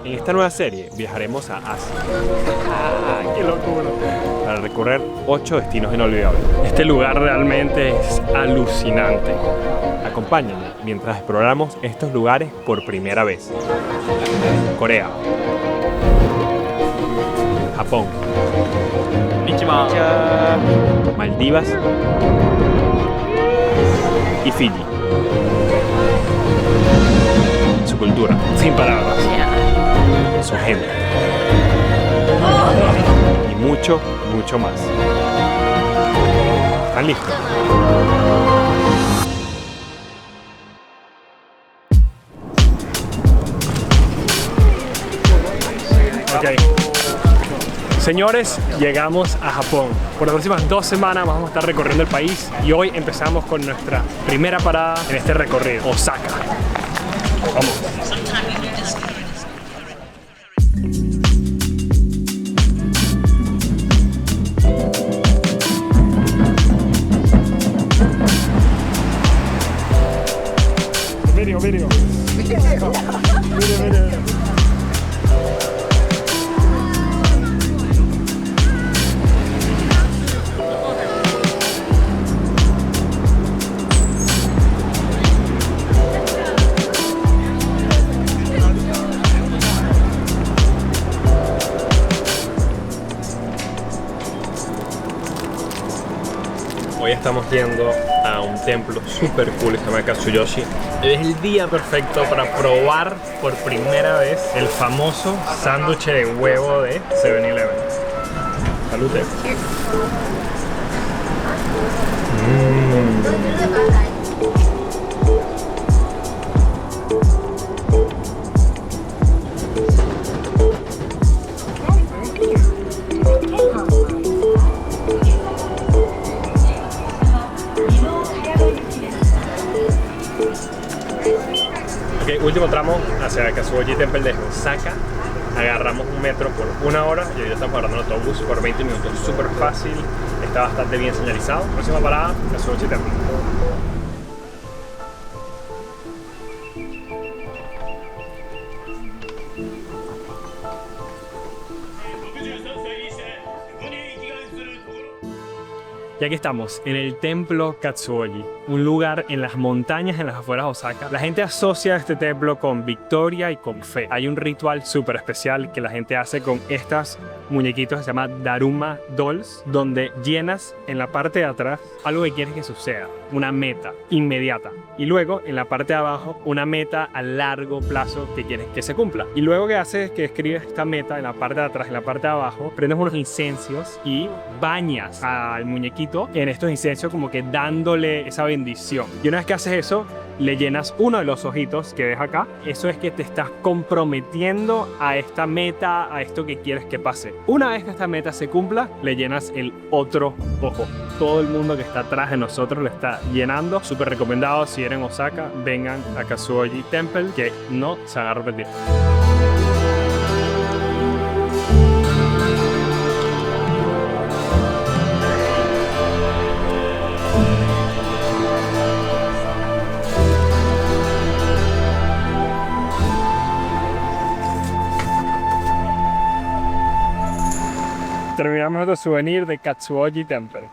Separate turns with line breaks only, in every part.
En esta nueva serie viajaremos a Asia. ¡Qué locura! Para recorrer 8 destinos inolvidables. Este lugar realmente es alucinante. Acompáñenme mientras exploramos estos lugares por primera vez. Corea, Japón, Maldivas y Fiji. Su cultura, sin palabras, su gente y mucho, mucho más. ¿Están listos? Okay. Señores, llegamos a Japón. Por las próximas 2 semanas vamos a estar recorriendo el país y hoy empezamos con nuestra primera parada en este recorrido, Osaka. Vamos. Video. Hoy estamos yendo a un templo super cool que se llama Katsuyoshi. Es el día perfecto para probar por primera vez el famoso sándwich de huevo de 7-Eleven. Salute. Último tramo hacia Katsuoji Temple de Osaka. Agarramos un metro por 1 hora y hoy estamos agarrando un autobús por 20 minutos. Súper fácil, está bastante bien señalizado. Próxima parada, Katsuoji Temple. Y aquí estamos, en el templo Katsuoji, un lugar en las montañas en las afueras de Osaka. La gente asocia este templo con victoria y con fe. Hay un ritual súper especial que la gente hace con estas muñequitos que se llama Daruma Dolls, donde llenas en la parte de atrás algo que quieres que suceda, una meta inmediata. Y luego en la parte de abajo una meta a largo plazo que quieres que se cumpla. Y luego que haces es que escribes esta meta en la parte de atrás, en la parte de abajo, prendes unos incensios y bañas al muñequito en estos incensios como que dándole esa bendición. Y una vez que haces eso, le llenas uno de los ojitos que ves acá. Eso es que te estás comprometiendo a esta meta, a esto que quieres que pase. Una vez que esta meta se cumpla, le llenas el otro ojo. Todo el mundo que está atrás de nosotros lo está llenando. Súper recomendado, si vienen a Osaka, vengan a Katsuoji Temple, que no se van a arrepentir. Terminamos nuestro souvenir de Katsuoji Temple.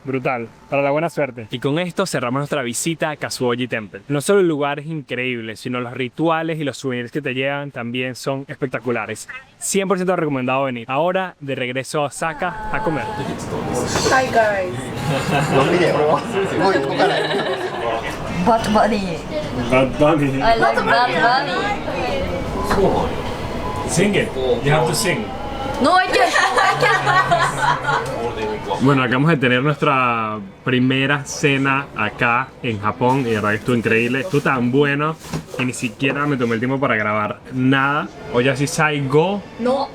Brutal, para la buena suerte. Y con esto cerramos nuestra visita a Katsuoji Temple. No solo el lugar es increíble, sino los rituales y los souvenirs que te llevan también son espectaculares. 100% recomendado venir. Ahora, de regreso a Osaka a comer.
Hi guys. Bad Bunny.
Bad Bunny.
I like Bad Bunny.
Sing it. You have to sing.
No, I can't.
Bueno, acabamos de tener nuestra primera cena acá en Japón y la verdad que estuvo increíble. Estuvo tan bueno que ni siquiera me tomé el tiempo para grabar nada. Oyashishai Go no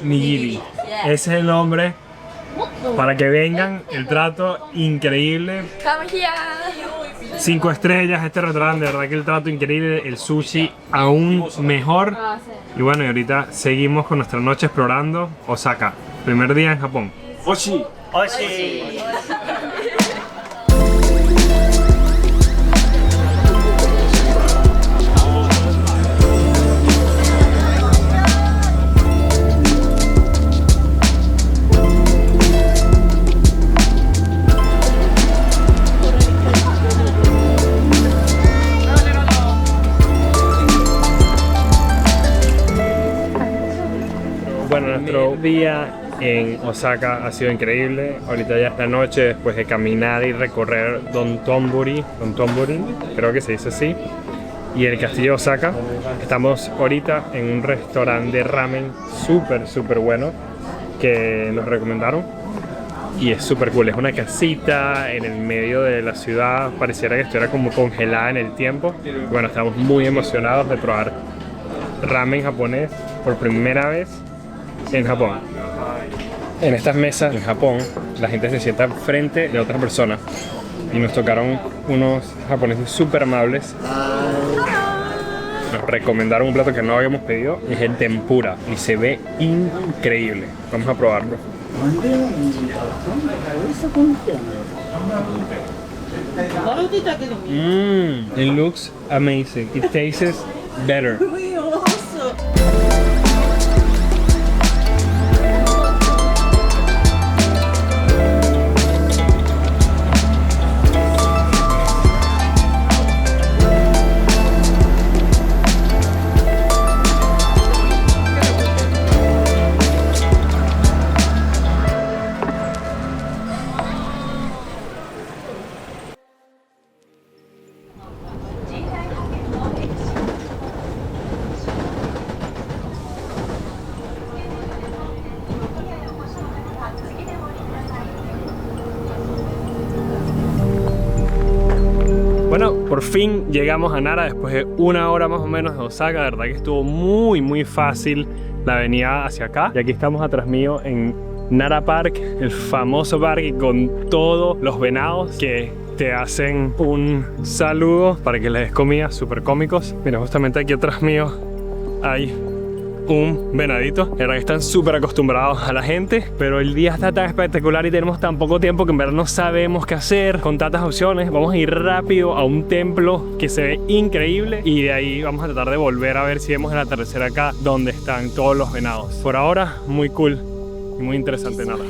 Nigiri. Ese es el nombre. Para que vengan, el trato increíble. 5 estrellas este restaurante, de verdad que el trato increíble, el sushi aún mejor. Y bueno, y ahorita seguimos con nuestra noche explorando Osaka, primer día en Japón. Oshi.
Oshi.
Bueno, nuestro día en Osaka ha sido increíble. Ahorita ya es la noche después de caminar y recorrer Dontonbori, creo que se dice así, y el castillo de Osaka. Estamos ahorita en un restaurante de ramen súper bueno que nos recomendaron y es súper cool. Es una casita en el medio de la ciudad, pareciera que estuviera como congelada en el tiempo. Bueno, estamos muy emocionados de probar ramen japonés por primera vez en Japón. En estas mesas en Japón la gente se sienta frente de otras personas y nos tocaron unos japoneses súper amables. Nos recomendaron un plato que no habíamos pedido, es el tempura y se ve increíble. Vamos a probarlo. It looks amazing. It tastes better. Bueno, por fin llegamos a Nara después de una hora más o menos de Osaka. La verdad que estuvo muy fácil la avenida hacia acá. Y aquí estamos atrás mío en Nara Park, el famoso parque con todos los venados que te hacen un saludo para que les des comida, súper cómicos. Mira, justamente aquí atrás mío hay un venadito. La verdad que están súper acostumbrados a la gente, pero el día está tan espectacular y tenemos tan poco tiempo que en verdad no sabemos qué hacer con tantas opciones. Vamos a ir rápido a un templo que se ve increíble y de ahí vamos a tratar de volver a ver si vemos el atardecer acá donde están todos los venados. Por ahora, muy cool y muy interesante nada.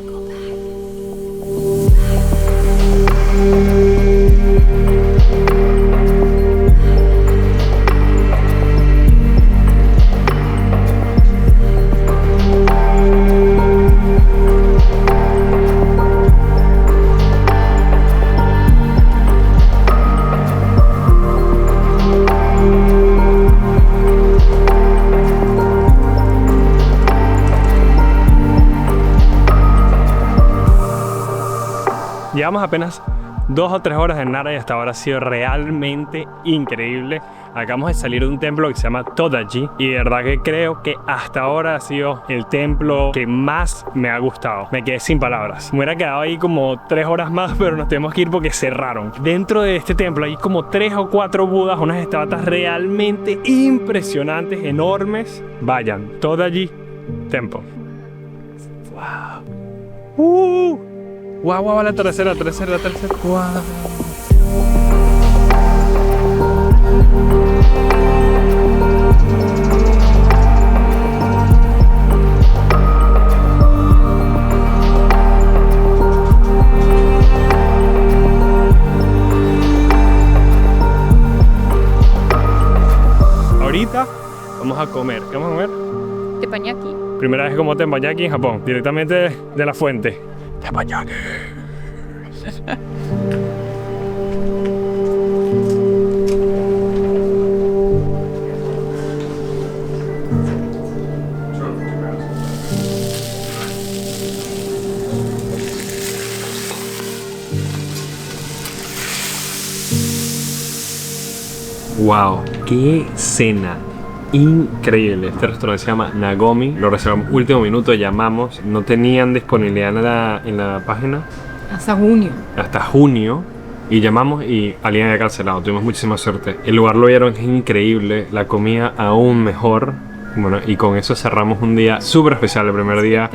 Llevamos apenas 2 o 3 horas en Nara y hasta ahora ha sido realmente increíble. Acabamos de salir de un templo que se llama Todaji y de verdad que creo que hasta ahora ha sido el templo que más me ha gustado. Me quedé sin palabras. Me hubiera quedado ahí como 3 horas más, pero nos tenemos que ir porque cerraron. Dentro de este templo hay como 3 o 4 budas, unas estatuas realmente impresionantes, enormes. Vayan, Todaji Temple. Wow. Wow, la tercera. Wow. Ahorita vamos a comer. ¿Qué vamos a comer?
Teppanyaki.
Primera vez que como teppanyaki en Japón, directamente de la fuente. Teppanyaki. Wow, qué cena increíble. Este restaurante se llama Nagomi. Lo reservamos último minuto, llamamos. No tenían disponibilidad en la página.
Hasta junio.
Hasta junio. Y llamamos y alguien había cancelado. Tuvimos muchísima suerte. El lugar lo vieron, es increíble. La comida aún mejor. Bueno, y con eso cerramos un día súper especial. El primer día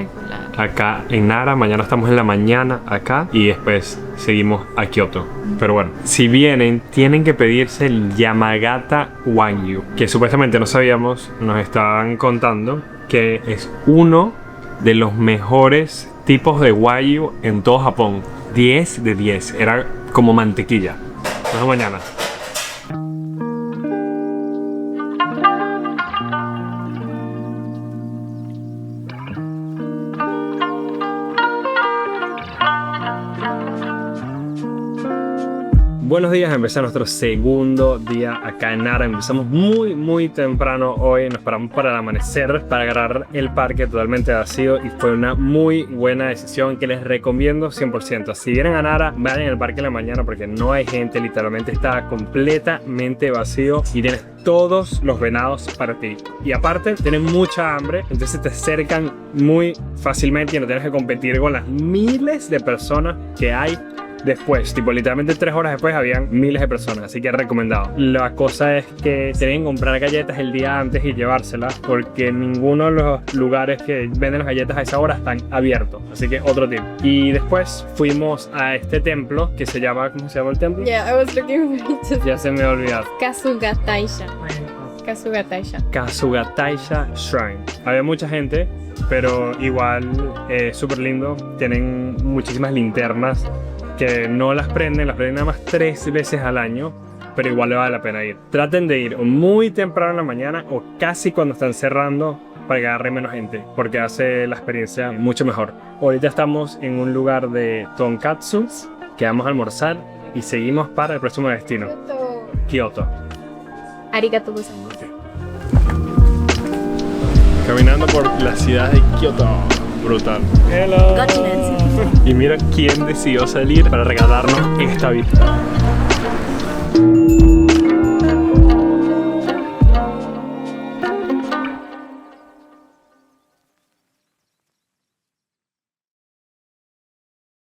acá en Nara. Mañana estamos en la mañana acá. Y después seguimos a Kioto. Pero bueno, si vienen, tienen que pedirse el Yamagata Wagyu, que supuestamente no sabíamos, nos estaban contando que es uno de los mejores tipos de Wagyu en todo Japón. 10 de 10, era como mantequilla. Nos vemos mañana. Buenos días, empezó nuestro segundo día acá en Nara. Empezamos muy temprano hoy, nos paramos para el amanecer para agarrar el parque totalmente vacío y fue una muy buena decisión que les recomiendo 100%. Si vienen a Nara, vayan al parque en la mañana porque no hay gente, literalmente está completamente vacío y tienes todos los venados para ti. Y aparte, tienen mucha hambre, entonces te acercan muy fácilmente y no tienes que competir con las miles de personas que hay después. Tipo, literalmente 3 horas después habían miles de personas, así que recomendado. La cosa es que tienen que comprar galletas el día antes y llevárselas porque ninguno de los lugares que venden las galletas a esa hora están abiertos, así que otro tip. Y después fuimos a este templo que se llama, ¿cómo se llama el templo?
Yeah, I was looking for it.
Ya se me ha olvidado.
Kasugataisha. Kasugataisha.
Kasugataisha Shrine. Había mucha gente, pero igual súper lindo. Tienen muchísimas linternas que no las prenden nada más 3 veces al año, pero igual le vale la pena ir. Traten de ir muy temprano en la mañana o casi cuando están cerrando para que agarre menos gente, porque hace la experiencia mucho mejor. Ahorita estamos en un lugar de tonkatsu que vamos a almorzar y seguimos para el próximo destino, Kioto.
Arigatou gozaimasu.
Caminando por la ciudad de Kioto. Brutal. Hello. Y mira quién decidió salir para regalarnos esta vista.